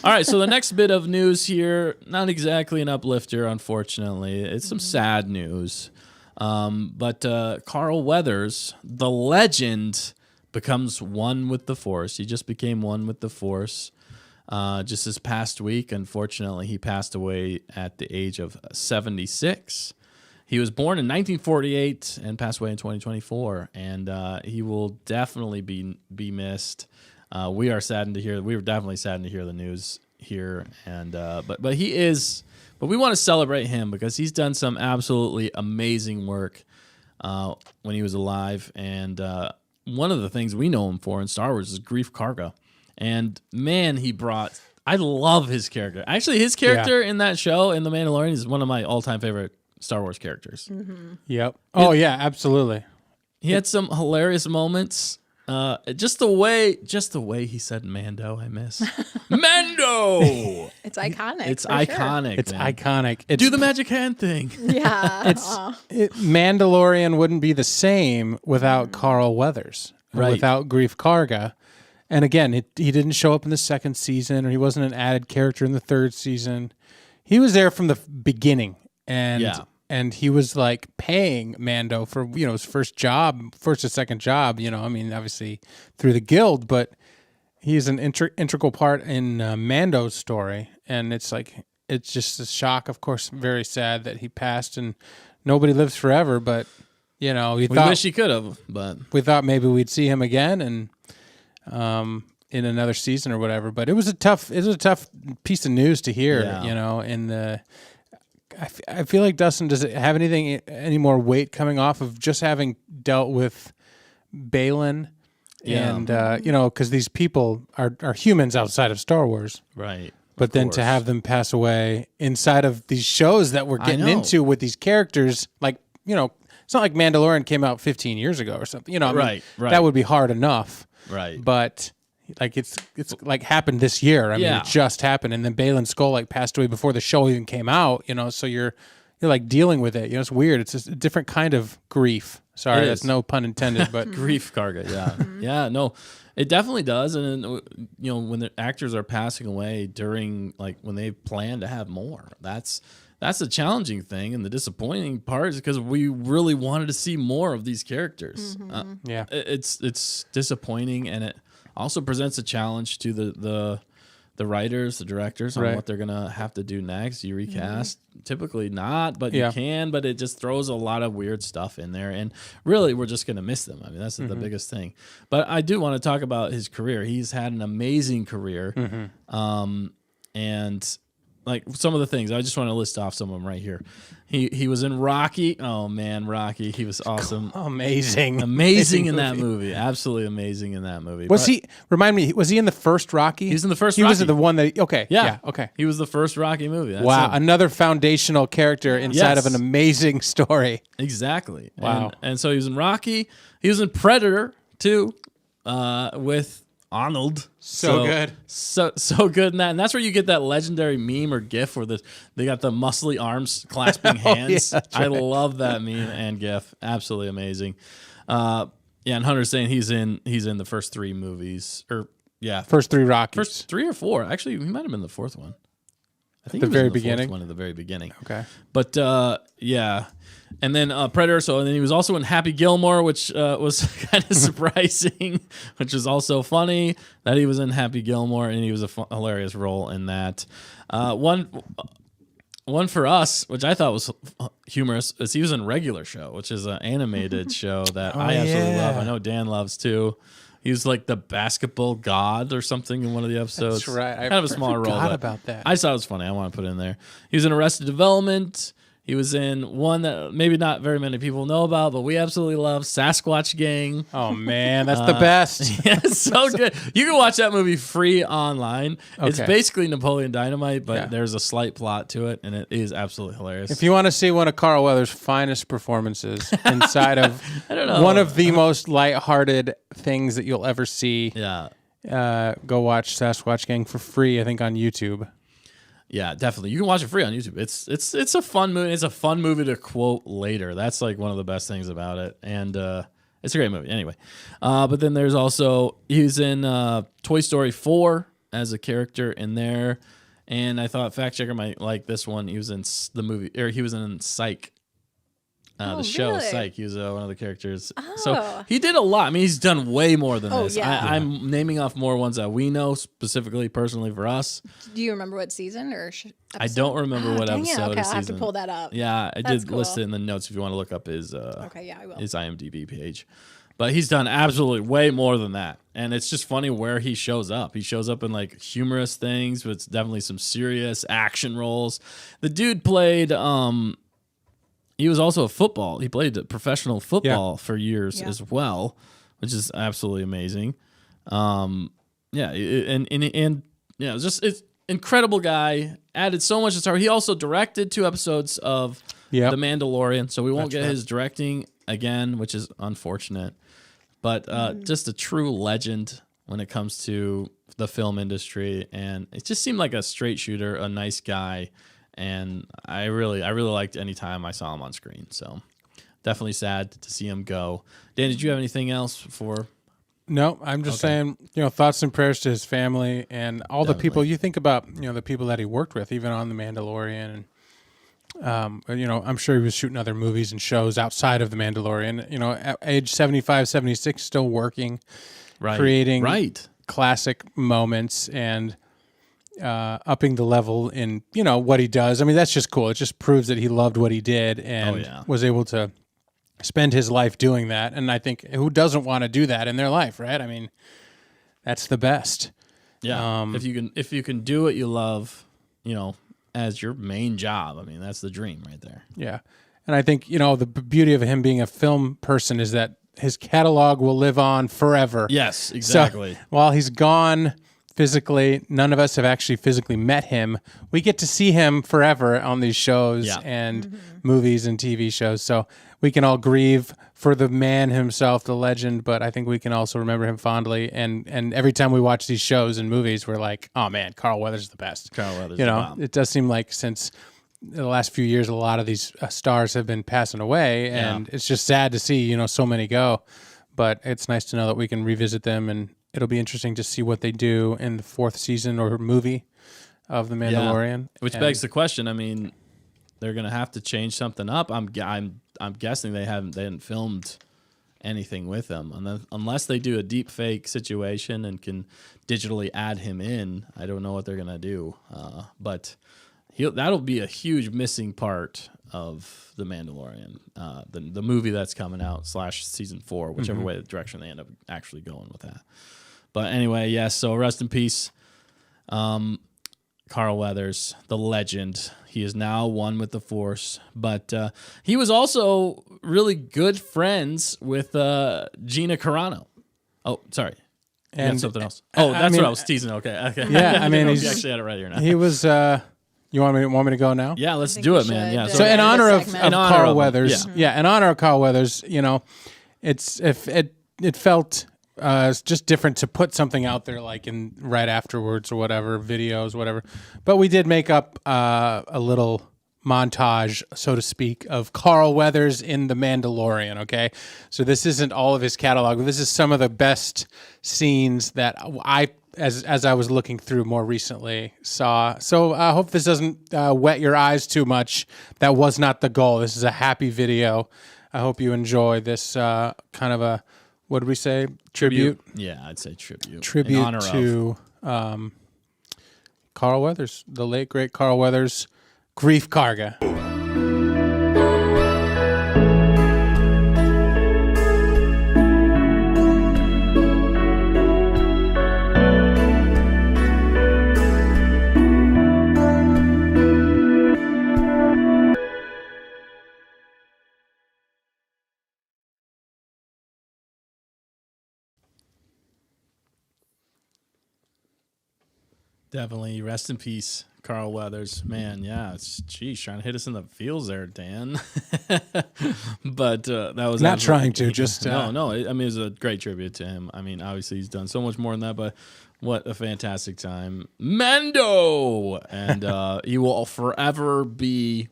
All right, so the next bit of news here, not exactly an uplifter, unfortunately. It's some sad news. But Carl Weathers, the legend, becomes one with the Force. He just became one with the Force just this past week. Unfortunately, he passed away at the age of 76. He was born in 1948 and passed away in 2024, and he will definitely be missed. We are saddened to hear. We were definitely saddened to hear the news here, and but he is. But we want to celebrate him because he's done some absolutely amazing work when he was alive, and one of the things we know him for in Star Wars is Grief Karga, and man, he brought. I love his character. Actually, his character in that show in The Mandalorian is one of my all-time favorite Star Wars characters. Mm-hmm. Yep. Oh yeah, absolutely. He had some hilarious moments. Just the way he said Mando, I miss. Mando! It's iconic. It's for iconic. It's man. iconic. Do the magic hand thing. Sure. Yeah. Mandalorian wouldn't be the same without Carl Weathers, Right. without Grief Karga. And again, he didn't show up in the second season, or he wasn't an added character in the third season. He was there from the beginning, and he was like paying Mando for his first or second job. I mean, obviously through the guild, but he's an integral part in Mando's story, and it's just a shock. Of course, very sad that he passed, and nobody lives forever. But we wish he could have, but we thought maybe we'd see him again, and in another season or whatever. But it was a tough piece of news to hear. Yeah. I feel like, Dustin, does it have any more weight coming off of just having dealt with Balin? Yeah. And, because these people are humans outside of Star Wars. right. But then to have them pass away inside of these shows that we're getting into with these characters, like, it's not like Mandalorian came out 15 years ago or something. Right. That would be hard enough. Right. But like it's like happened this year. I mean, it just happened, and then Balin Skull passed away before the show even came out. So you're like dealing with it. It's weird. It's a different kind of grief. Sorry, that's no pun intended, but Grief Karga. Yeah. Yeah. No, it definitely does. And when the actors are passing away during when they plan to have more, that's the challenging thing, and the disappointing part is because we really wanted to see more of these characters. It's disappointing, and it also presents a challenge to the writers, the directors, on what they're gonna have to do next. You recast, typically not, but you can. But it just throws a lot of weird stuff in there, and really, we're just gonna miss them. I mean, that's the biggest thing. But I do want to talk about his career. He's had an amazing career, and some of the things, I just want to list off some of them right here. He was in Rocky. Oh man, Rocky. He was awesome. amazing in that movie. Absolutely amazing in that movie. Remind me, was he in the first Rocky? He was in the first Rocky. He was the one that, okay. Yeah. Okay. He was the first Rocky movie. That's wow. him. Another foundational character inside of an amazing story. Exactly. Wow. And so he was in Rocky. He was in Predator too, with Arnold. So good. So good in that. And that's where you get that legendary meme or gif where they got the muscly arms clasping hands. Yeah, I love that meme and gif. Absolutely amazing. And Hunter's saying he's in the first three movies. First three Rockies. First three or four. Actually, he might have been the fourth one. I think the he was very in the beginning. fourth one at the very beginning. Okay. But and then Predator. So and then he was also in Happy Gilmore, which was kind of surprising, which was also funny that he was in Happy Gilmore, and he was a hilarious role in that. One for us, which I thought was humorous, is he was in Regular Show, which is an animated show that I absolutely love. I know Dan loves too. He was like the basketball god or something in one of the episodes. That's right. Kind of a smaller role. I forgot about that. I just thought it was funny. I want to put it in there. He was in Arrested Development. He was in one that maybe not very many people know about, but we absolutely love, Sasquatch Gang. Oh, man, that's the best. Yeah, it's so good. You can watch that movie free online. Okay. It's basically Napoleon Dynamite, but there's a slight plot to it, and it is absolutely hilarious. If you want to see one of Carl Weathers' finest performances inside of one of the most lighthearted things that you'll ever see, go watch Sasquatch Gang for free, I think, on YouTube. Yeah, definitely. You can watch it free on YouTube. It's a fun movie. It's a fun movie to quote later. That's like one of the best things about it. And it's a great movie. Anyway, but then there's also, he's in Toy Story 4. as a character in there. And I thought Fact Checker might like this one. He was in the movie, or he was in Psych. The show really? Psych. He was one of the characters. Oh. So he did a lot. I mean, he's done way more than this. Yeah. I'm naming off more ones that we know specifically, personally for us. Do you remember what season or episode? I don't remember what dang episode. Okay, or I'll have to season. pull that up. Yeah, I That's did list cool. it in the notes if you want to look up his. Okay, yeah, I will. His IMDb page. But he's done absolutely way more than that. And it's just funny where he shows up. He shows up in like humorous things, but it's definitely some serious action roles. The dude played he was also he played professional football for years as well, which is absolutely amazing. And it's incredible guy. Added so much to Star Wars. He also directed 2 episodes of The Mandalorian, so we won't get his directing again, which is unfortunate. But just a true legend when it comes to the film industry, and it just seemed like a straight shooter, a nice guy, and I really liked any time I saw him on screen. So definitely sad to see him go. Dan, did you have anything else for? No, I'm just saying, thoughts and prayers to his family and all the people. You think about, the people that he worked with, even on The Mandalorian, and I'm sure he was shooting other movies and shows outside of The Mandalorian. At age 75, 76, still working, creating classic moments and upping the level in what he does. I mean, that's just cool. It just proves that he loved what he did and was able to spend his life doing that. And I think who doesn't want to do that in their life, right? I mean, that's the best. Yeah. If you can do what you love, as your main job, I mean, that's the dream right there. Yeah. And I think, the beauty of him being a film person is that his catalog will live on forever. Yes, exactly. So while he's gone physically, none of us have actually physically met him. We get to see him forever on these shows and movies and TV shows. So we can all grieve for the man himself, the legend, but I think we can also remember him fondly. And every time we watch these shows and movies, we're like, oh man, Carl Weathers is the best. Carl Weathers, the bomb. It does seem like since the last few years, a lot of these stars have been passing away, and it's just sad to see, so many go. But it's nice to know that we can revisit them, and it'll be interesting to see what they do in the 4th season or movie of The Mandalorian. Which begs the question. I mean, they're gonna have to change something up. I'm guessing they hadn't filmed anything with him, unless they do a deep fake situation and can digitally add him in. I don't know what they're gonna do, but that'll be a huge missing part of The Mandalorian, the movie that's coming out / season 4, whichever way the direction they end up actually going with that. But anyway, yes. So rest in peace, Carl Weathers, the legend. He is now one with the Force, but he was also really good friends with Gina Carano. Oh, sorry. And something else. Oh, that's what I was teasing. Okay. Yeah, I mean, he actually had it right here now. He was. You want me to go now? Yeah, let's do it, man. Yeah. So in honor of Carl Weathers, yeah, in honor of Carl Weathers, it felt just different to put something out there like in right afterwards or whatever, videos, whatever. But we did make up a little montage, so to speak, of Carl Weathers in The Mandalorian, okay? So this isn't all of his catalog, but this is some of the best scenes that I, as I was looking through more recently, saw. So I hope this doesn't wet your eyes too much. That was not the goal. This is a happy video. I hope you enjoy this kind of a, what did we say? Tribute? Yeah, I'd say tribute. Tribute in honor to Carl Weathers, the late, great Carl Weathers, Grief Karga. Definitely. Rest in peace, Carl Weathers. Man, yeah, geez, trying to hit us in the feels there, Dan. But that was not trying to, just no. I mean, it was a great tribute to him. I mean, obviously he's done so much more than that, but what a fantastic time, Mando, and he will forever be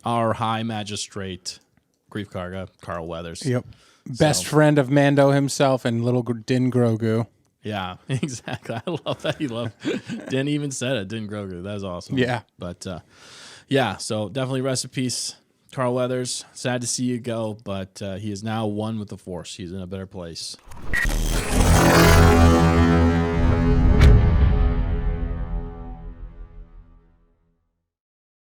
our High Magistrate, Grief Karga, Carl Weathers. Yep, best friend of Mando himself and little Din Grogu. Yeah, exactly. I love that. He loved. Didn't even said it. Didn't Grogu. That was awesome. Yeah. But yeah, so definitely rest in peace, Carl Weathers. Sad to see you go, but he is now one with the Force. He's in a better place.